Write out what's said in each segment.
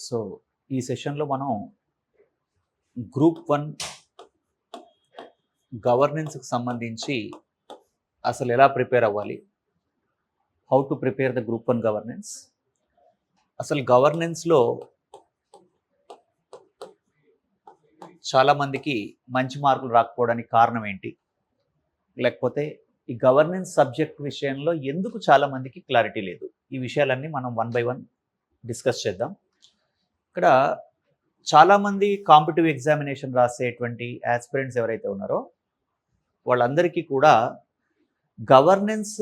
So ఈ సెషన్లో మనం గ్రూప్ 1 గవర్నెన్స్కి సంబంధించి అసలు ఎలా ప్రిపేర్ అవ్వాలి, how to prepare the group 1 governance, అసలు గవర్నెన్స్లో చాలామందికి మంచి మార్కులు రాకపోవడానికి కారణం ఏంటి, లేకపోతే ఈ గవర్నెన్స్ సబ్జెక్ట్ విషయంలో ఎందుకు చాలామందికి క్లారిటీ లేదు, ఈ విషయాలన్నీ మనం 1 by 1 డిస్కస్ చేద్దాం. ఇక్కడ చాలామంది కాంపిటిటివ్ ఎగ్జామినేషన్ రాసేటువంటి ఆస్పిరెంట్స్ ఎవరైతే ఉన్నారో వాళ్ళందరికీ కూడా governance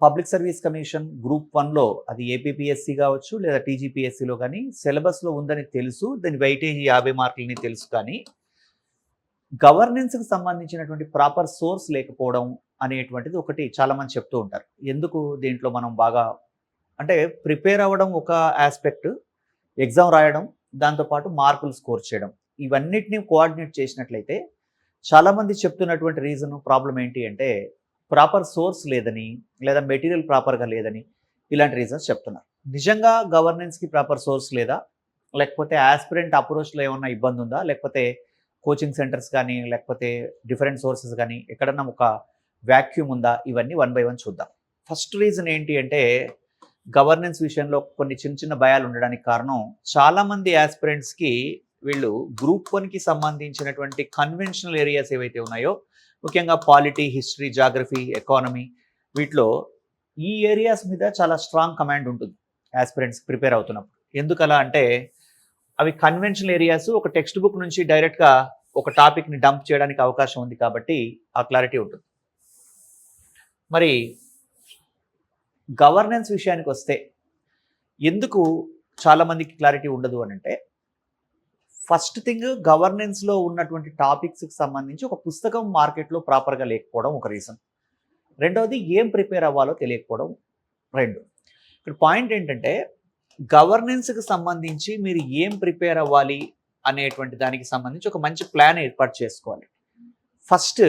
public service commission group 1లో అది ఏపీపీఎస్సీ కావచ్చు లేదా టీజీపీఎస్సీలో కానీ సిలబస్లో ఉందని తెలుసు, దాని వెయిటేజ్ 50 మార్కులని తెలుసు. కానీ గవర్నెన్స్కి సంబంధించినటువంటి ప్రాపర్ సోర్స్ లేకపోవడం అనేటువంటిది ఒకటి చాలామంది చెప్తూ ఉంటారు. ఎందుకు దీంట్లో మనం బాగా అంటే ప్రిపేర్ అవ్వడం ఒక ఆస్పెక్ట్, ఎగ్జామ్ రాయడం, దాంతోపాటు మార్కులు స్కోర్ చేయడం, ఇవన్నిటిని కోఆర్డినేట్ చేసినట్లయితే చాలామంది చెప్తున్నటువంటి రీజన్ ప్రాబ్లం ఏంటి అంటే ప్రాపర్ సోర్స్ లేదని లేదా మెటీరియల్ ప్రాపర్గా లేదని ఇలాంటి రీజన్స్ చెప్తున్నారు. నిజంగా గవర్నెన్స్కి ప్రాపర్ సోర్స్ లేదా, లేకపోతే ఆస్పిరెంట్ అప్రోచ్లో ఏమన్నా ఇబ్బంది ఉందా, లేకపోతే కోచింగ్ సెంటర్స్ కానీ లేకపోతే డిఫరెంట్ సోర్సెస్ కానీ ఎక్కడన్నా ఒక వ్యాక్యూమ్ ఉందా, ఇవన్నీ 1 by 1 చూద్దాం. ఫస్ట్ రీజన్ ఏంటి అంటే గవర్నెన్స్ విషయంలో కొన్ని చిన్న చిన్న భయాలు ఉండడానికి కారణం చాలామంది ఆస్పిరెంట్స్కి వీళ్ళు గ్రూప్ 1కి సంబంధించినటువంటి కన్వెన్షనల్ ఏరియాస్ ఏవైతే ఉన్నాయో, ముఖ్యంగా పాలిటీ, హిస్టరీ, జాగ్రఫీ, ఎకానమీ, వీటిలో ఈ ఏరియాస్ మీద చాలా స్ట్రాంగ్ కమాండ్ ఉంటుంది ఆస్పిరెంట్స్ ప్రిపేర్ అవుతున్నప్పుడు. ఎందుకలా అంటే అవి కన్వెన్షనల్ ఏరియాస్, ఒక టెక్స్ట్ బుక్ నుంచి డైరెక్ట్గా ఒక టాపిక్ని డంప్ చేయడానికి అవకాశం ఉంది కాబట్టి ఆ క్లారిటీ ఉంటుంది. మరి గవర్నెన్స్ విషయానికి వస్తే ఎందుకు చాలామందికి క్లారిటీ ఉండదు అని అంటే, ఫస్ట్ థింగ్ గవర్నెన్స్లో ఉన్నటువంటి టాపిక్స్కి సంబంధించి ఒక పుస్తకం మార్కెట్లో ప్రాపర్గా లేకపోవడం ఒక రీజన్. రెండవది ఏం ప్రిపేర్ అవ్వాలో తెలియకపోవడం 2. ఇక్కడ పాయింట్ ఏంటంటే గవర్నెన్స్కి సంబంధించి మీరు ఏం ప్రిపేర్ అవ్వాలి అనేటువంటి దానికి సంబంధించి ఒక మంచి ప్లాన్ ఏర్పాటు చేసుకోవాలి. ఫస్ట్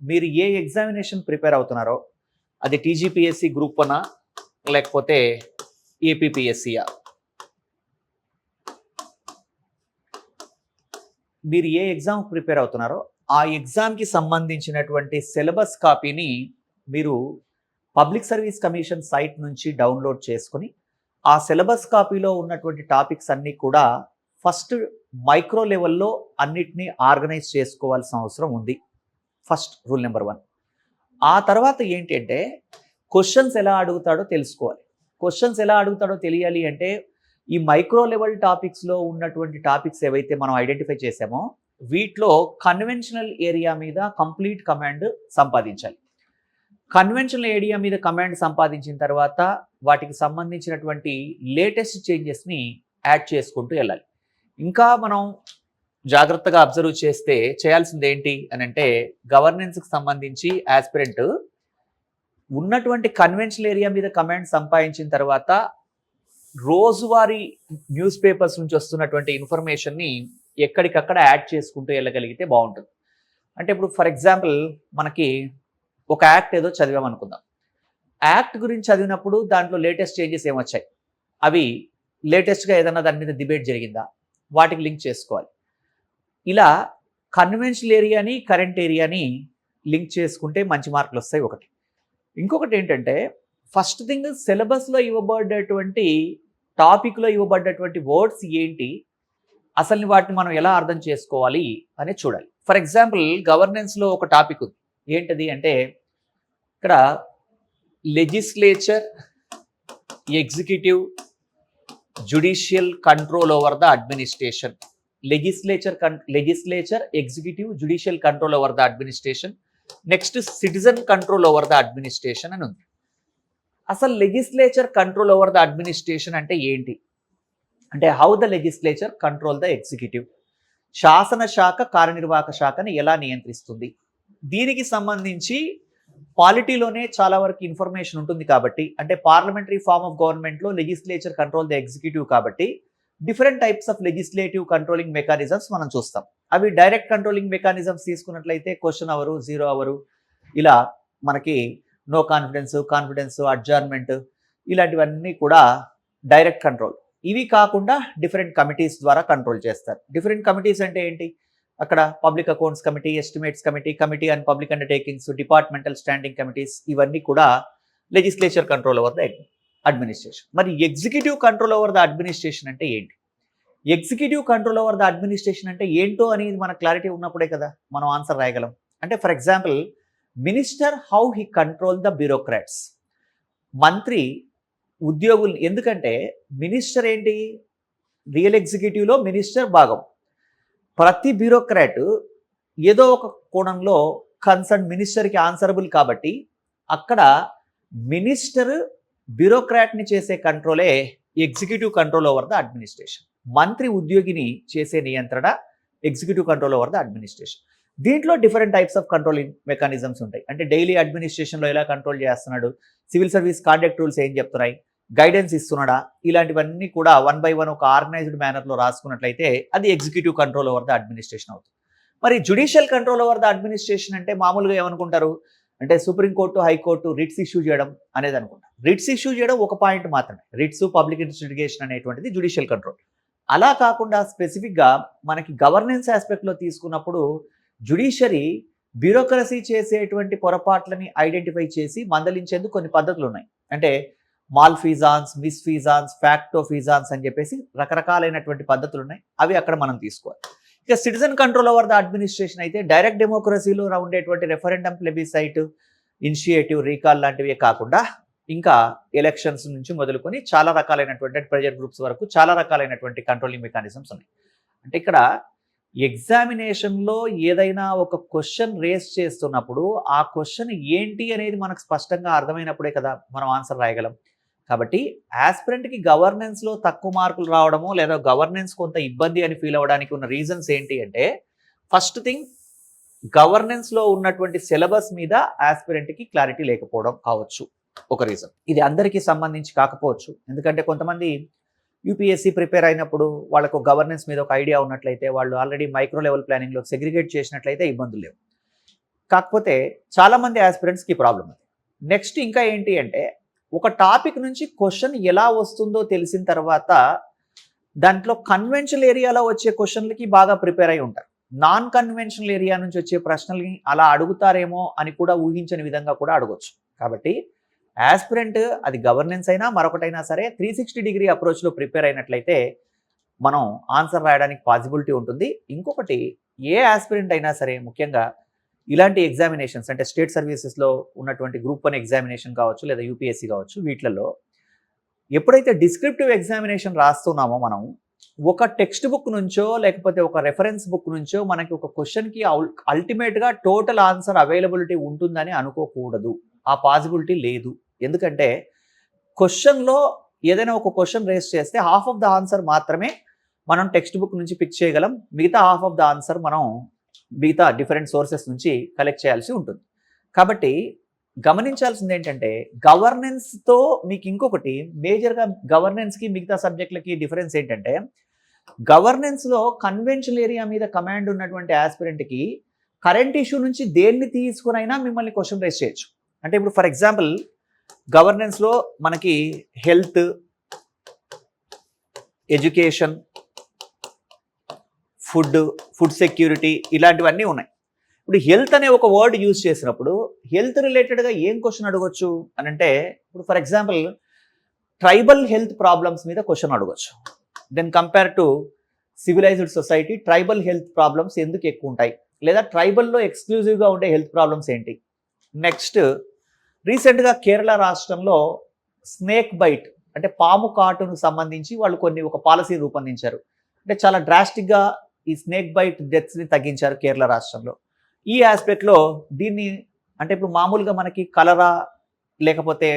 మీరు ఏ ఎగ్జామినేషన్ ప్రిపేర్ అవుతున్నారో అది టీజీపీఎస్సీ గ్రూప్ 1 లేకపోతే ఏపీపీఎస్సీయా, మీరు ఏ ఎగ్జామ్ ప్రిపేర్ అవుతున్నారో ఆ ఎగ్జామ్కి సంబంధించినటువంటి సిలబస్ కాపీని మీరు పబ్లిక్ సర్వీస్ కమిషన్ సైట్ నుంచి డౌన్లోడ్ చేసుకొని ఆ సిలబస్ కాపీలో ఉన్నటువంటి టాపిక్స్ అన్నీ కూడా ఫస్ట్ మైక్రో లెవెల్లో అన్నిటినీ ఆర్గనైజ్ చేసుకోవాల్సిన అవసరం ఉంది. First rule number 1. ఆ తర్వాత ఏంటి అంటే క్వశ్చన్స్ ఎలా అడుగుతాడో తెలుసుకోవాలి. క్వశ్చన్స్ ఎలా అడుగుతాడో తెలియాలి అంటే ఈ మైక్రో లెవెల్ టాపిక్స్లో ఉన్నటువంటి టాపిక్స్ ఏవైతే మనం ఐడెంటిఫై చేసామో వీటిలో కన్వెన్షనల్ ఏరియా మీద కంప్లీట్ కమాండ్ సంపాదించాలి. కన్వెన్షనల్ ఏరియా మీద కమాండ్ సంపాదించిన తర్వాత వాటికి సంబంధించినటువంటి లేటెస్ట్ చేంజెస్ని యాడ్ చేసుకుంటూ వెళ్ళాలి. ఇంకా మనం జాగ్రత్తగా అబ్జర్వ్ చేస్తే చేయాల్సింది ఏంటి అని అంటే గవర్నెన్స్కి సంబంధించి ఆస్పిరెంట్ ఉన్నటువంటి కన్వెన్షనల్ ఏరియా మీద కమాండ్ సంపాదించిన తర్వాత రోజువారీ న్యూస్ పేపర్స్ నుంచి వస్తున్నటువంటి ఇన్ఫర్మేషన్ని ఎక్కడికక్కడ యాడ్ చేసుకుంటూ వెళ్ళగలిగితే బాగుంటుంది. అంటే ఇప్పుడు ఫర్ ఎగ్జాంపుల్ మనకి ఒక యాక్ట్ ఏదో చదివామనుకుందాం. యాక్ట్ గురించి చదివినప్పుడు దాంట్లో లేటెస్ట్ చేంజెస్ ఏమొచ్చాయి, అవి లేటెస్ట్గా ఏదైనా దాని మీద డిబేట్ జరిగిందా, వాటికి లింక్ చేసుకోవాలి. ఇలా కన్వెన్షనల్ ఏరియాని కరెంట్ ఏరియాని లింక్ చేసుకుంటే మంచి మార్కులు వస్తాయి ఒకటి. ఇంకొకటి ఏంటంటే ఫస్ట్ థింగ్ సిలబస్లో ఇవ్వబడ్డటువంటి టాపిక్లో ఇవ్వబడ్డటువంటి వర్డ్స్ ఏంటి, అసలు వాటిని మనం ఎలా అర్థం చేసుకోవాలి అనేది చూడాలి. ఫర్ ఎగ్జాంపుల్ గవర్నెన్స్లో ఒక టాపిక్ ఉంది, ఏంటది అంటే ఇక్కడ legislature, executive, judicial control over the administration. Legislature, executive, judicial control over the administration. Next citizen control over the administration అని ఉంది. అసలు legislature control over the administration అంటే ఏంటి అంటే how the legislature control the executive. శాసన శాఖ కార్యనిర్వాహక శాఖని ఎలా నియంత్రిస్తుంది, దీనికి సంబంధించి పాలిటీలోనే చాలా వరకు ఇన్ఫర్మేషన్ ఉంటుంది కాబట్టి, అంటే పార్లమెంటరీ ఫార్మ్ ఆఫ్ గవర్నమెంట్లో లెజిస్లేచర్ కంట్రోల్ ద ఎగ్జిక్యూటివ్ కాబట్టి different types of legislative controlling mechanisms మనం చూస్తాం. అవి డైరెక్ట్ కంట్రోలింగ్ మెకానిజమ్స్ తీసుకున్నట్లయితే క్వశ్చన్ అవరు, 0 అవరు, ఇలా మనకి నో కాన్ఫిడెన్స్, అడ్జర్న్మెంట్, ఇలాంటివన్నీ కూడా డైరెక్ట్ కంట్రోల్. ఇవి కాకుండా డిఫరెంట్ కమిటీస్ ద్వారా కంట్రోల్ చేస్తారు. డిఫరెంట్ కమిటీస్ అంటే ఏంటి? అక్కడ public accounts committee, estimates committee, committee on public undertakings, departmental standing committees, ఇవన్నీ కూడా legislature control over the administration. మరి executive control over the administration అంటే ఏంటి? Executive control over the administration అంటే ఏంటో అనేది మన క్లారిటీ ఉన్నప్పుడే కదా మనం ఆన్సర్ రాయగలం. అంటే for example, minister how he control the bureaucrats. మంత్రి ఉద్యోగులు, ఎందుకంటే మినిస్టర్ ఏంటి, రియల్ ఎగ్జిక్యూటివ్లో మినిస్టర్ భాగం. ప్రతి బ్యూరోక్రాట్ ఏదో ఒక కోణంలో కన్సర్న్ మినిస్టర్కి ఆన్సరబుల్ కాబట్టి అక్కడ మినిస్టర్ బ్యూరోక్రాట్ని చేసే కంట్రోలే executive control over the administration. మంత్రి ఉద్యోగిని చేసే నియంత్రణ executive control over the administration. దీంట్లో different types of controlling mechanisms ఉంటాయి. అంటే డైలీ అడ్మినిస్ట్రేషన్లో ఎలా కంట్రోల్ చేస్తున్నాడు, సివిల్ సర్వీస్ కాండక్ట్ రూల్స్ ఏం చెప్తున్నాయి, గైడెన్స్ ఇస్తున్నాడా, ఇలాంటివన్నీ కూడా 1 by 1 ఒక ఆర్గనైజ్డ్ మేనర్లో రాసుకున్నట్లయితే అది executive control over the administration అవుతుంది. మరి judicial control over the administration అంటే మామూలుగా ఏమనుకుంటారు అంటే సుప్రీంకోర్టు, హైకోర్టు రిట్స్ ఇష్యూ చేయడం అనేది అనుకుంటారు. రిట్స్ ఇష్యూ చేయడం ఒక పాయింట్ మాత్రమే. రిట్స్, పబ్లిక్ ఇన్వెస్టిగేషన్ అనేటువంటిది జ్యుడిషియల్ కంట్రోల్. అలా కాకుండా స్పెసిఫిక్గా మనకి గవర్నెన్స్ ఆస్పెక్ట్లో తీసుకున్నప్పుడు జ్యుడిషియరీ బ్యూరోక్రసీ చేసేటువంటి పొరపాట్లని ఐడెంటిఫై చేసి మందలించేందుకు కొన్ని పద్ధతులు ఉన్నాయి. అంటే మాల్ ఫీజాన్స్, మిస్ ఫీజాన్స్, ఫ్యాక్టో ఫీజాన్స్ అని చెప్పేసి రకరకాలైనటువంటి పద్ధతులు ఉన్నాయి. అవి అక్కడ మనం తీసుకోవాలి. ఇక citizen control over the administration అయితే డైరెక్ట్ డెమోక్రసీలో ఉండేటువంటి రెఫరెండం, ప్లెబిసైట్, ఇనిషియేటివ్, రీకాల్ లాంటివే కాకుండా ఇంకా ఎలక్షన్స్ నుంచి మొదలుకొని చాలా రకాలైనటువంటి ప్రెజర్ గ్రూప్స్ వరకు చాలా రకాలైనటువంటి కంట్రోలింగ్ మెకానిజమ్స్ ఉన్నాయి. అంటే ఇక్కడ ఎగ్జామినేషన్లో ఏదైనా ఒక క్వశ్చన్ రేస్ చేస్తున్నప్పుడు ఆ క్వశ్చన్ ఏంటి అనేది మనకు స్పష్టంగా అర్థమైనప్పుడే కదా మనం ఆన్సర్ రాయగలం. కాబట్టి ఆస్పిరెంట్కి గవర్నెన్స్లో తక్కువ మార్కులు రావడమో లేదా గవర్నెన్స్ కొంత ఇబ్బంది అని ఫీల్ అవ్వడానికి ఉన్న రీజన్స్ ఏంటి అంటే, ఫస్ట్ థింగ్ గవర్నెన్స్లో ఉన్నటువంటి సిలబస్ మీద ఆస్పిరెంట్కి క్లారిటీ లేకపోవడం కావచ్చు ఒక రీజన్. ఇది అందరికీ సంబంధించి కాకపోవచ్చు. ఎందుకంటే కొంతమంది యూపీఎస్సీ ప్రిపేర్ అయినప్పుడు వాళ్ళకు గవర్నెన్స్ మీద ఒక ఐడియా ఉన్నట్లయితే, వాళ్ళు ఆల్రెడీ మైక్రో లెవెల్ ప్లానింగ్లో సెగ్రిగేట్ చేసినట్లయితే ఇబ్బందులు లేవు. కాకపోతే చాలామంది ఆస్పిరెంట్స్కి ప్రాబ్లం అది. నెక్స్ట్ ఇంకా ఏంటి అంటే, ఒక టాపిక్ నుంచి క్వశ్చన్ ఎలా వస్తుందో తెలిసిన తర్వాత దాంట్లో కన్వెన్షనల్ ఏరియాలో వచ్చే క్వశ్చన్లకి బాగా ప్రిపేర్ అయి ఉంటారు. నాన్ కన్వెన్షనల్ ఏరియా నుంచి వచ్చే ప్రశ్నల్ని అలా అడుగుతారేమో అని కూడా ఊహించని విధంగా కూడా అడగొచ్చు. కాబట్టి ఆస్పిరెంట్ అది గవర్నెన్స్ అయినా మరొకటైనా సరే 360 డిగ్రీ అప్రోచ్లో ప్రిపేర్ అయినట్లయితే మనం ఆన్సర్ రాయడానికి పాసిబిలిటీ ఉంటుంది. ఇంకొకటి, ఏ ఆస్పిరెంట్ అయినా సరే ముఖ్యంగా ఇలాంటి ఎగ్జామినేషన్స్ అంటే స్టేట్ సర్వీసెస్లో ఉన్నటువంటి గ్రూప్ 1 ఎగ్జామినేషన్ కావచ్చు లేదా యూపీఎస్సీ కావచ్చు, వీటిలలో ఎప్పుడైతే డిస్క్రిప్టివ్ ఎగ్జామినేషన్ రాస్తున్నామో మనం ఒక టెక్స్ట్ బుక్ నుంచో లేకపోతే ఒక రెఫరెన్స్ బుక్ నుంచో మనకి ఒక క్వశ్చన్కి అల్టిమేట్గా టోటల్ ఆన్సర్ అవైలబిలిటీ ఉంటుందని అనుకోకూడదు. ఆ పాసిబిలిటీ లేదు. ఎందుకంటే క్వశ్చన్లో ఏదైనా ఒక క్వశ్చన్ రేస్ చేస్తే హాఫ్ ఆఫ్ ద ఆన్సర్ మాత్రమే మనం టెక్స్ట్ బుక్ నుంచి పిక్ చేయగలం. మిగతా హాఫ్ ఆఫ్ ద ఆన్సర్ మనం మిగతా డిఫరెంట్ సోర్సెస్ నుంచి కలెక్ట్ చేయాల్సి ఉంటుంది. కాబట్టి గమనించాల్సింది ఏంటంటే, గవర్నెన్స్తో మీకు ఇంకొకటి మేజర్గా గవర్నెన్స్కి మిగతా సబ్జెక్టులకి డిఫరెన్స్ ఏంటంటే, గవర్నెన్స్లో కన్వెన్షనల్ ఏరియా మీద కమాండ్ ఉన్నటువంటి ఆస్పిరెంట్కి కరెంట్ ఇష్యూ నుంచి దేన్ని తీసుకునైనా మిమ్మల్ని క్వశ్చన్ రేస్ చేయొచ్చు. అంటే ఇప్పుడు ఫర్ ఎగ్జాంపుల్ గవర్నెన్స్లో మనకి హెల్త్, ఎడ్యుకేషన్, ఫుడ్ సెక్యూరిటీ ఇలాంటివన్నీ ఉన్నాయి. ఇప్పుడు హెల్త్ అనే ఒక వర్డ్ యూజ్ చేసినప్పుడు హెల్త్ రిలేటెడ్గా ఏం క్వశ్చన్ అడగొచ్చు అని అంటే, ఇప్పుడు for example tribal health problems మీద క్వశ్చన్ అడగొచ్చు. Then compare to civilized society tribal health problems ఎందుకు ఎక్కువ ఉంటాయి, లేదా ట్రైబల్లో ఎక్స్క్లూజివ్గా ఉండే హెల్త్ ప్రాబ్లమ్స్ ఏంటి. నెక్స్ట్, రీసెంట్గా కేరళ రాష్ట్రంలో స్నేక్ బైట్ అంటే పాము కాటును సంబంధించి వాళ్ళు ఒక పాలసీ రూపొందించారు. అంటే చాలా డ్రాస్టిక్గా ఈ స్నేక్ బైట్ డెత్స్ని తగ్గించారు కేరళ రాష్ట్రంలో. ఈ ఆస్పెక్ట్లో దీన్ని అంటే ఇప్పుడు మామూలుగా మనకి కలరా లేకపోతే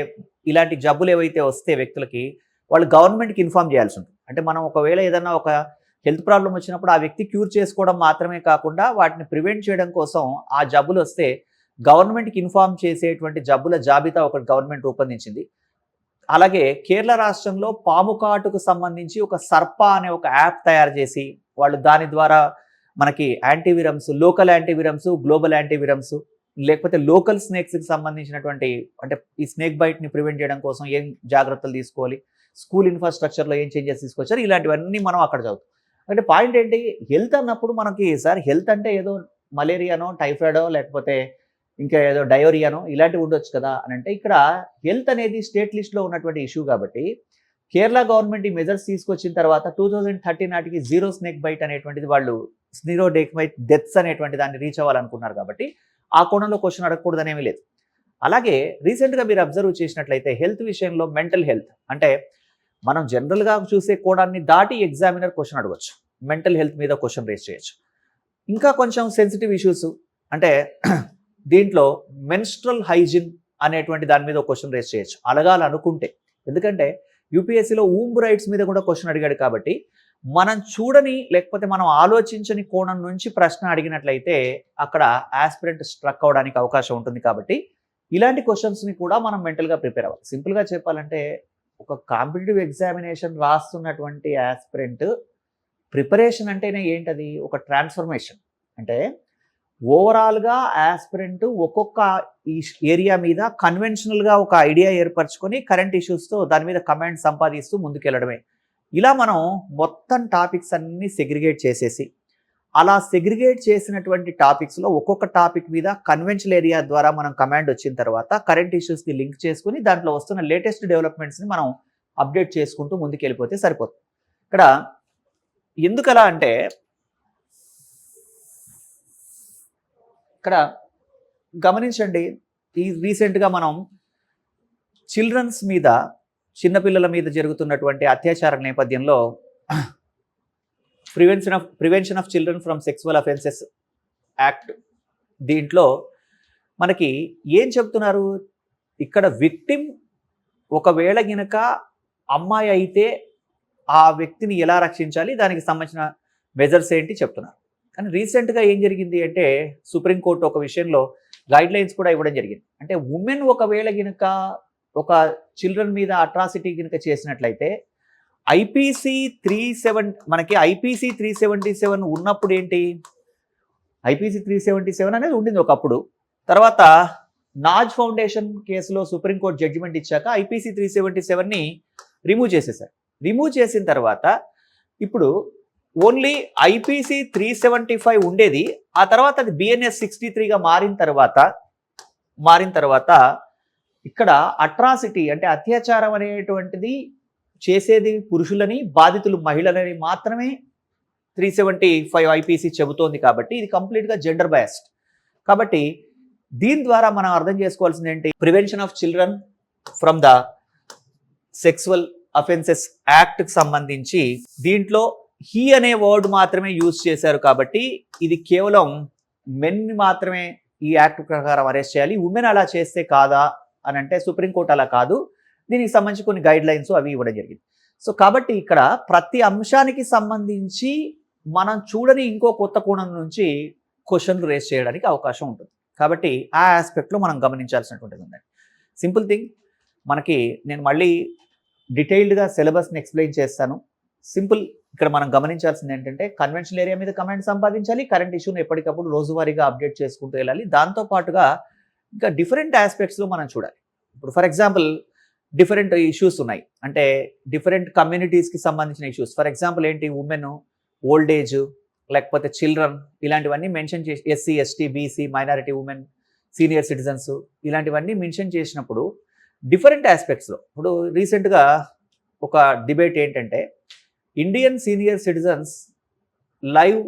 ఇలాంటి జబ్బులు ఏవైతే వస్తే వ్యక్తులకి వాళ్ళు గవర్నమెంట్కి ఇన్ఫార్మ్ చేయాల్సి ఉంటుంది. అంటే మనం ఒకవేళ ఏదైనా ఒక హెల్త్ ప్రాబ్లం వచ్చినప్పుడు ఆ వ్యక్తి క్యూర్ చేసుకోవడం మాత్రమే కాకుండా వాటిని ప్రివెంట్ చేయడం కోసం ఆ జబ్బులు వస్తే గవర్నమెంట్కి ఇన్ఫార్మ్ చేసేటువంటి జబ్బుల జాబితా ఒకటి గవర్నమెంట్ రూపొందించింది. అలాగే కేరళ రాష్ట్రంలో పాము కాటుకు సంబంధించి ఒక సర్ప అనే ఒక యాప్ తయారు చేసి వాళ్ళు దాని ద్వారా మనకి యాంటీవిరమ్స్, లోకల్ యాంటీవిరమ్స్, గ్లోబల్ యాంటీవిరమ్స్, లేకపోతే లోకల్ స్నేక్స్కి సంబంధించినటువంటి అంటే ఈ స్నేక్ బైట్ని ప్రివెంట్ చేయడం కోసం ఏం జాగ్రత్తలు తీసుకోవాలి, స్కూల్ ఇన్ఫ్రాస్ట్రక్చర్లో ఏం చేంజెస్ తీసుకొచ్చారు, ఇలాంటివన్నీ మనం అక్కడ చదువుతాం. అంటే పాయింట్ ఏంటి, హెల్త్ అన్నప్పుడు మనకి సార్ హెల్త్ అంటే ఏదో మలేరియానో టైఫాయిడో లేకపోతే ఇంకా ఏదో డయోరియానో ఇలాంటివి ఉండొచ్చు కదా అని అంటే, ఇక్కడ హెల్త్ అనేది స్టేట్ లిస్ట్లో ఉన్నటువంటి ఇష్యూ కాబట్టి కేరళ గవర్నమెంట్ ఈ మెజర్స్ తీసుకొచ్చిన తర్వాత 2030 నాటికి జీరో స్నేక్ బైట్ అనేటువంటిది వాళ్ళు స్నీరో డేక్మైట్ డెత్స్ అనేటువంటి దాన్ని రీచ్ అవ్వాలనుకున్నారు కాబట్టి ఆ కోణంలో క్వశ్చన్ అడగకూడదని ఏమీ లేదు. అలాగే రీసెంట్గా మీరు అబ్జర్వ్ చేసినట్లయితే హెల్త్ విషయంలో మెంటల్ హెల్త్ అంటే మనం జనరల్గా చూసే కోణాన్ని దాటి ఎగ్జామినర్ క్వశ్చన్ అడగవచ్చు, మెంటల్ హెల్త్ మీద క్వశ్చన్ రేస్ చేయొచ్చు. ఇంకా కొంచెం సెన్సిటివ్ ఇష్యూస్ అంటే దీంట్లో మెన్స్ట్రల్ హైజిన్ అనేటువంటి దాని మీద క్వశ్చన్ రేస్ చేయొచ్చు అడగాలనుకుంటే. ఎందుకంటే యూపీఎస్సీలో ఊంబ్ రైట్స్ మీద కూడా క్వశ్చన్ అడిగాడు కాబట్టి మనం చూడని లేకపోతే మనం ఆలోచించని కోణం నుంచి ప్రశ్న అడిగినట్లయితే అక్కడ ఆస్పిరెంట్ స్ట్రక్ అవడానికి అవకాశం ఉంటుంది. కాబట్టి ఇలాంటి క్వశ్చన్స్ని కూడా మనం మెంటల్గా ప్రిపేర్ అవ్వాలి. సింపుల్గా చెప్పాలంటే ఒక కాంపిటేటివ్ ఎగ్జామినేషన్ రాస్తున్నటువంటి ఆస్పిరెంట్ ప్రిపరేషన్ అంటేనే ఏంటది, ఒక ట్రాన్స్ఫర్మేషన్. అంటే ఓవరాల్గా ఆస్పిరెంట్ ఒక్కొక్క ఈ ఏరియా మీద కన్వెన్షనల్గా ఒక ఐడియా ఏర్పరచుకొని కరెంట్ ఇష్యూస్తో దాని మీద కమాండ్ సంపాదిస్తూ ముందుకెళ్ళడమే. ఇలా మనం మొత్తం టాపిక్స్ అన్నీ సెగ్రిగేట్ చేసేసి అలా సెగ్రిగేట్ చేసినటువంటి టాపిక్స్లో ఒక్కొక్క టాపిక్ మీద కన్వెన్షనల్ ఏరియా ద్వారా మనం కమాండ్ వచ్చిన తర్వాత కరెంట్ ఇష్యూస్కి లింక్ చేసుకుని దాంట్లో వస్తున్న లేటెస్ట్ డెవలప్మెంట్స్ని మనం అప్డేట్ చేసుకుంటూ ముందుకెళ్ళిపోతే సరిపోతుంది. ఇక్కడ ఎందుకలా అంటే ఇక్కడ గమనించండి, ఈ రీసెంట్గా మనం చిల్డ్రన్స్ మీద చిన్నపిల్లల మీద జరుగుతున్నటువంటి అత్యాచార నేపథ్యంలో prevention of children from sexual offences act దీంట్లో మనకి ఏం చెప్తున్నారు, ఇక్కడ విక్టిమ్ ఒకవేళ గినక అమ్మాయి అయితే ఆ వ్యక్తిని ఎలా రక్షించాలి, దానికి సంబంధించిన మెజర్స్ ఏంటి చెప్తున్నారు. కానీ రీసెంట్గా ఏం జరిగింది అంటే సుప్రీంకోర్టు ఒక విషయంలో గైడ్ లైన్స్ కూడా ఇవ్వడం జరిగింది. అంటే ఉమెన్ ఒకవేళ గినక ఒక చిల్డ్రన్ మీద అట్రాసిటీ గినక చేసినట్లయితే ఐపీసీ 377 ఉన్నప్పుడు ఏంటి, ఐపీసీ 377 అనేది ఉండింది ఒకప్పుడు. తర్వాత నాజ్ ఫౌండేషన్ కేసులో సుప్రీంకోర్టు జడ్జిమెంట్ ఇచ్చాక ఐపీసీ 377ని రిమూవ్ చేసేసారు. రిమూవ్ చేసిన తర్వాత ఇప్పుడు ఓన్లీ ఐపీసీ 375 ఉండేది. ఆ తర్వాత అది బిఎన్ఎస్ 63గా మారిన తర్వాత ఇక్కడ అట్రాసిటీ అంటే అత్యాచారం అనేటువంటిది చేసేది పురుషులని, బాధితులు మహిళలని మాత్రమే 375 ఐపీసీ చెబుతోంది. కాబట్టి ఇది కంప్లీట్గా జెండర్ బయాస్డ్. కాబట్టి దీని ద్వారా మనం అర్థం చేసుకోవాల్సింది ఏంటి, prevention of children from the sexual offences యాక్ట్కి సంబంధించి దీంట్లో హీ అనే వర్డ్ మాత్రమే యూజ్ చేశారు. కాబట్టి ఇది కేవలం మెన్ మాత్రమే ఈ యాక్ట్ ప్రకారం అరెస్ట్ చేయాలి, ఉమెన్ అలా చేస్తే కాదా అని అంటే సుప్రీంకోర్టు అలా కాదు, దీనికి సంబంధించి కొన్ని గైడ్ లైన్స్ అవి ఇవ్వడం జరిగింది. సో కాబట్టి ఇక్కడ ప్రతి అంశానికి సంబంధించి మనం చూడని ఇంకో కొత్త కోణం నుంచి క్వశ్చన్లు రేస్ చేయడానికి అవకాశం ఉంటుంది. కాబట్టి ఆ ఆస్పెక్ట్లో మనం గమనించాల్సినటువంటిది ఉందండి. సింపుల్ థింగ్, మనకి నేను మళ్ళీ డీటెయిల్డ్గా సిలబస్ని ఎక్స్ప్లెయిన్ చేస్తాను. సింపుల్ ఇక్కడ మనం గమనించాల్సింది ఏంటంటే కన్వెన్షనల్ ఏరియా మీద కమాండ్ సంపాదించాలి, కరెంట్ ఇష్యూని ఎప్పటికప్పుడు రోజువారీగా అప్డేట్ చేసుకుంటూ వెళ్ళాలి. దాంతోపాటుగా ఇంకా డిఫరెంట్ ఆస్పెక్ట్స్లో మనం చూడాలి. ఇప్పుడు ఫర్ ఎగ్జాంపుల్ డిఫరెంట్ ఇష్యూస్ ఉన్నాయి, అంటే డిఫరెంట్ కమ్యూనిటీస్కి సంబంధించిన ఇష్యూస్. ఫర్ ఎగ్జాంపుల్ ఏంటి, ఉమెన్, ఓల్డ్ ఏజ్, లేకపోతే చిల్డ్రన్, ఇలాంటివన్నీ మెన్షన్ చేసి SC, ST, BC, minority women, senior citizens, ఇలాంటివన్నీ మెన్షన్ చేసినప్పుడు డిఫరెంట్ ఆస్పెక్ట్స్లో ఇప్పుడు రీసెంట్గా ఒక డిబేట్ ఏంటంటే Indian senior citizens live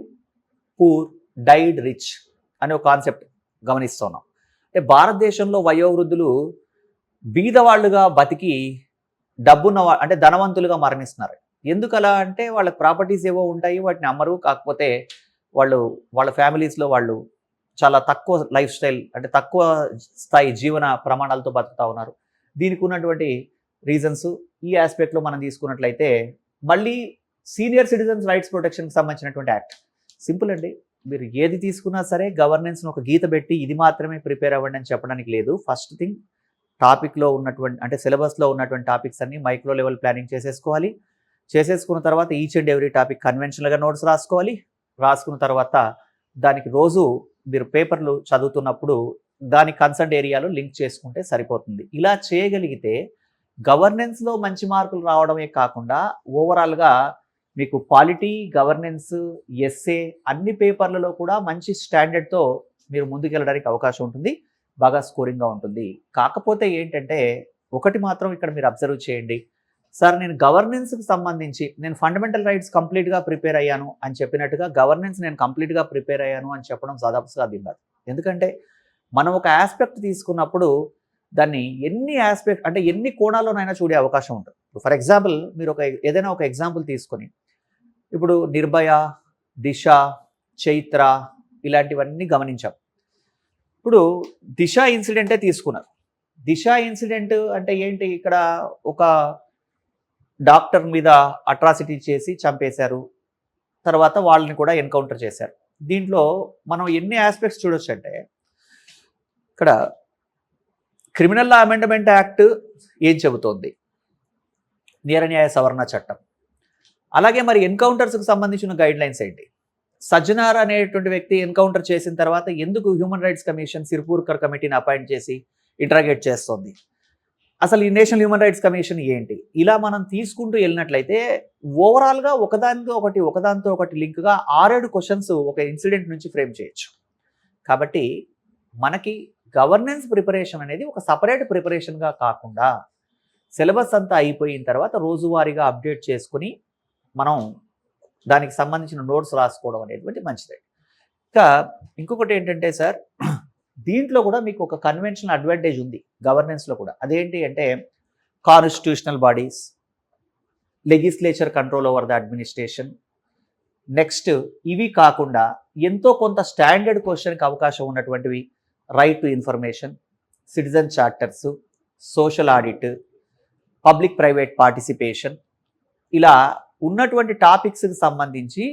poor died rich అనే ఒక కాన్సెప్ట్ గమనిస్తున్నాం. అంటే భారతదేశంలో వయోవృద్ధులు బీదవాళ్ళుగా బతికి డబ్బున్న అంటే ధనవంతులుగా మరణిస్తున్నారు. ఎందుకలా అంటే వాళ్ళకి ప్రాపర్టీస్ ఏవో ఉంటాయి, వాటిని అమ్మరు, కాకపోతే వాళ్ళ ఫ్యామిలీస్లో వాళ్ళు చాలా తక్కువ లైఫ్ స్టైల్ అంటే తక్కువ స్థాయి జీవన ప్రమాణాలతో బతుకుతూ ఉన్నారు. దీనికి ఉన్నటువంటి రీజన్స్ ఈ ఆస్పెక్ట్లో మనం తీసుకున్నట్లయితే మళ్ళీ సీనియర్ సిటిజన్స్ రైట్స్ ప్రొటెక్షన్కి సంబంధించినటువంటి యాక్ట్ సింపుల్ అండి. మీరు ఏది తీసుకున్నా సరే గవర్నెన్స్ను ఒక గీత పెట్టి ఇది మాత్రమే ప్రిపేర్ అవ్వండి అని చెప్పడానికి లేదు. ఫస్ట్ థింగ్ టాపిక్లో ఉన్నటువంటి అంటే సిలబస్లో ఉన్నటువంటి టాపిక్స్ అన్ని మైక్రో లెవెల్ ప్లానింగ్ చేసేసుకోవాలి. చేసేసుకున్న తర్వాత ఈచ్ అండ్ ఎవ్రీ టాపిక్ కన్వెన్షనల్గా నోట్స్ రాసుకోవాలి. రాసుకున్న తర్వాత దానికి రోజు మీరు పేపర్లు చదువుతున్నప్పుడు దాని కన్సర్న్ ఏరియాలో లింక్ చేసుకుంటే సరిపోతుంది. ఇలా చేయగలిగితే గవర్నెన్స్లో మంచి మార్కులు రావడమే కాకుండా ఓవరాల్గా మీకు పాలిటీ, గవర్నెన్స్, ఎస్ఏ అన్ని పేపర్లలో కూడా మంచి స్టాండర్డ్తో మీరు ముందుకెళ్ళడానికి అవకాశం ఉంటుంది, బాగా స్కోరింగ్గా ఉంటుంది. కాకపోతే ఏంటంటే ఒకటి మాత్రం ఇక్కడ మీరు అబ్జర్వ్ చేయండి, సార్ నేను గవర్నెన్స్కి సంబంధించి నేను ఫండమెంటల్ రైట్స్ కంప్లీట్గా ప్రిపేర్ అయ్యాను అని చెప్పినట్టుగా గవర్నెన్స్ నేను కంప్లీట్గా ప్రిపేర్ అయ్యాను అని చెప్పడం దాదాపు సాధ్యం కాదు. ఎందుకంటే మనం ఒక ఆస్పెక్ట్ తీసుకున్నప్పుడు దాన్ని ఎన్ని ఆస్పెక్ట్ అంటే ఎన్ని కోణాల్లోనైనా చూడే అవకాశం ఉంటుంది. ఫర్ ఎగ్జాంపుల్ మీరు ఏదైనా ఒక ఎగ్జాంపుల్ తీసుకొని ఇప్పుడు నిర్భయ, దిశ, చైత్ర ఇలాంటివన్నీ గమనించాం. ఇప్పుడు దిశ ఇన్సిడెంటే తీసుకున్నారు. దిశ ఇన్సిడెంట్ అంటే ఏంటి, ఇక్కడ ఒక డాక్టర్ మీద అట్రాసిటీ చేసి చంపేశారు, తర్వాత వాళ్ళని కూడా ఎన్కౌంటర్ చేశారు. దీంట్లో మనం ఎన్ని ఆస్పెక్ట్స్ చూడొచ్చు అంటే ఇక్కడ క్రిమినల్ లా అమెండ్మెంట్ యాక్ట్ ఏం చెబుతోంది, నేర న్యాయ సవరణ చట్టం, అలాగే మరి ఎన్కౌంటర్స్కి సంబంధించిన గైడ్ లైన్స్ ఏంటి, సజ్జనార్ అనేటువంటి వ్యక్తి ఎన్కౌంటర్ చేసిన తర్వాత ఎందుకు హ్యూమన్ రైట్స్ కమిషన్ సిర్పూర్కర్ కమిటీని అపాయింట్ చేసి ఇంటరాగేట్ చేస్తోంది, అసలు ఈ నేషనల్ హ్యూమన్ రైట్స్ కమిషన్ ఏంటి, ఇలా మనం తీసుకుంటూ వెళ్ళినట్లయితే ఓవరాల్గా ఒకదాంతో ఒకటి లింక్గా 6-7 క్వశ్చన్స్ ఒక ఇన్సిడెంట్ నుంచి ఫ్రేమ్ చేయొచ్చు. కాబట్టి మనకి గవర్నెన్స్ ప్రిపరేషన్ అనేది ఒక సపరేట్ ప్రిపరేషన్గా కాకుండా సిలబస్ అంతా అయిపోయిన తర్వాత రోజువారీగా అప్డేట్ చేసుకుని మనం దానికి సంబంధించిన నోట్స్ రాసుకోవడం అనేటువంటి మంచిది. ఇంకా ఇంకొకటి ఏంటంటే సార్, దీంట్లో కూడా మీకు ఒక కన్వెన్షనల్ అడ్వాంటేజ్ ఉంది గవర్నెన్స్లో కూడా. అదేంటి అంటే constitutional bodies, legislature control over the administration, next ఇవి కాకుండా ఎంతో కొంత స్టాండర్డ్ క్వశ్చన్కి అవకాశం ఉన్నటువంటివి right to information, citizen charters, social audit, public private participation, ఇలా ఉన్నటువంటి టాపిక్స్కి సంబంధించి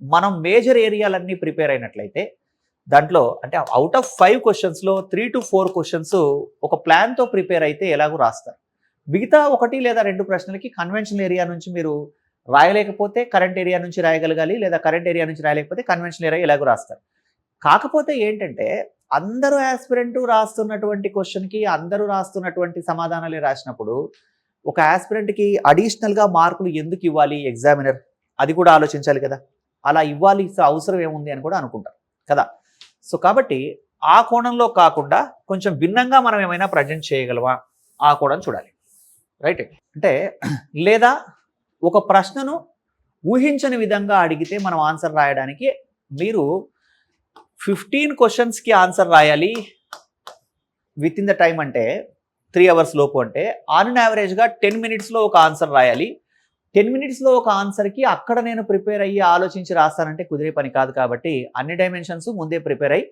మనం మేజర్ ఏరియాలన్నీ ప్రిపేర్ అయినట్లయితే దాంట్లో అంటే అవుట్ ఆఫ్ 5 క్వశ్చన్స్లో 3 to 4 క్వశ్చన్స్ ఒక ప్లాన్తో ప్రిపేర్ అయితే ఎలాగో రాస్తారు. మిగతా 1 లేదా 2 ప్రశ్నలకి కన్వెన్షనల్ ఏరియా నుంచి మీరు రాయలేకపోతే కరెంట్ ఏరియా నుంచి రాయగలగాలి, లేదా కరెంట్ ఏరియా నుంచి రాయలేకపోతే కన్వెన్షనల్ ఏరియా ఎలాగో రాస్తారు. కాకపోతే ఏంటంటే అందరూ ఆస్పిరెంట్ రాస్తున్నటువంటి క్వశ్చన్కి అందరూ రాస్తున్నటువంటి సమాధానాలే రాసినప్పుడు ఒక ఆస్పిరెంట్కి అడిషనల్గా మార్కులు ఎందుకు ఇవ్వాలి ఎగ్జామినర్, అది కూడా ఆలోచించాలి కదా. అలా ఇవ్వాలి అవసరం ఏముంది అని కూడా అనుకుంటారు కదా. సో కాబట్టి ఆ కోణంలో కాకుండా కొంచెం భిన్నంగా మనం ఏమైనా ప్రజెంట్ చేయగలమా, ఆ కోణం చూడాలి. రైట్. అంటే లేదా ఒక ప్రశ్నను ఊహించని విధంగా అడిగితే మనం ఆన్సర్ రాయడానికి మీరు 15 క్వశ్చన్స్కి ఆన్సర్ రాయాలి విత్ ఇన్ ద టైం అంటే 3 hours లోపు, అంటే ఆన్ యావరేజ్గా 10 minutesలో ఒక ఆన్సర్ రాయాలి. 10 minutesలో ఒక ఆన్సర్కి అక్కడ నేను ప్రిపేర్ అయ్యి ఆలోచించి రాస్తానంటే కుదిరే పని కాదు. కాబట్టి అన్ని డైమెన్షన్స్ ముందే ప్రిపేర్ అయ్యి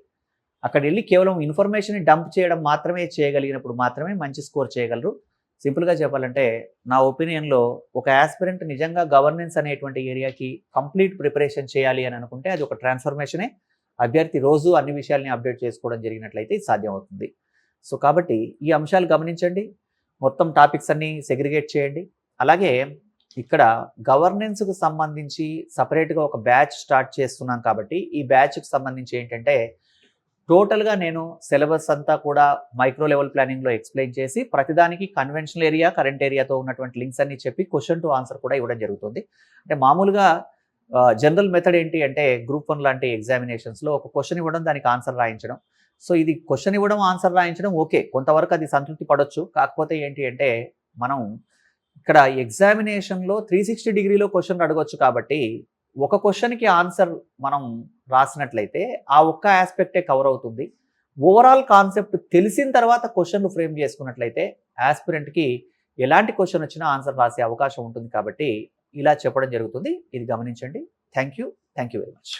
అక్కడ వెళ్ళి కేవలం ఇన్ఫర్మేషన్ డంప్ చేయడం మాత్రమే చేయగలిగినప్పుడు మాత్రమే మంచి స్కోర్ చేయగలరు. సింపుల్గా చెప్పాలంటే నా ఒపీనియన్లో ఒక ఆస్పిరెంట్ నిజంగా గవర్నెన్స్ అనేటువంటి ఏరియాకి కంప్లీట్ ప్రిపరేషన్ చేయాలి అని అనుకుంటే అది ఒక ట్రాన్స్ఫర్మేషనే. అభ్యర్థి రోజు అన్ని విషయాల్ని అప్డేట్ చేసుకోవడం జరిగినట్లయితే ఇది సాధ్యం అవుతుంది. సో కాబట్టి ఈ అంశాలు గమనించండి, మొత్తం టాపిక్స్ అన్నీ సెగ్రిగేట్ చేయండి. అలాగే ఇక్కడ గవర్నెన్స్కు సంబంధించి సపరేట్గా ఒక బ్యాచ్ స్టార్ట్ చేస్తున్నాం కాబట్టి ఈ బ్యాచ్కి సంబంధించి ఏంటంటే టోటల్గా నేను సిలబస్ అంతా కూడా మైక్రో లెవెల్ ప్లానింగ్లో ఎక్స్ప్లెయిన్ చేసి ప్రతిదానికి కన్వెన్షనల్ ఏరియా, కరెంట్ ఏరియాతో ఉన్నటువంటి లింక్స్ అన్ని చెప్పి క్వశ్చన్ టు ఆన్సర్ కూడా ఇవ్వడం జరుగుతుంది. అంటే మామూలుగా జనరల్ మెథడ్ ఏంటి అంటే గ్రూప్ 1 లాంటి ఎగ్జామినేషన్స్లో ఒక క్వశ్చన్ ఇవ్వడం, దానికి ఆన్సర్ రాయించడం. సో ఇది క్వశ్చన్ ఇవ్వడం, ఆన్సర్ రాయించడం ఓకే, కొంతవరకు అది సంతృప్తి పడవచ్చు. కాకపోతే ఏంటి అంటే మనం ఇక్కడ ఎగ్జామినేషన్లో 360 degreeలో క్వశ్చన్ అడగొచ్చు. కాబట్టి ఒక క్వశ్చన్కి ఆన్సర్ మనం రాసినట్లయితే ఆ ఒక్క ఆస్పెక్టే కవర్ అవుతుంది. ఓవరాల్ కాన్సెప్ట్ తెలిసిన తర్వాత క్వశ్చన్లు ఫ్రేమ్ చేసుకున్నట్లయితే ఆస్పిరెంట్కి ఎలాంటి క్వశ్చన్ వచ్చినా ఆన్సర్ రాసే అవకాశం ఉంటుంది. కాబట్టి ఇలా చెప్పడం జరుగుతుంది, ఇది గమనించండి. Thank you very much.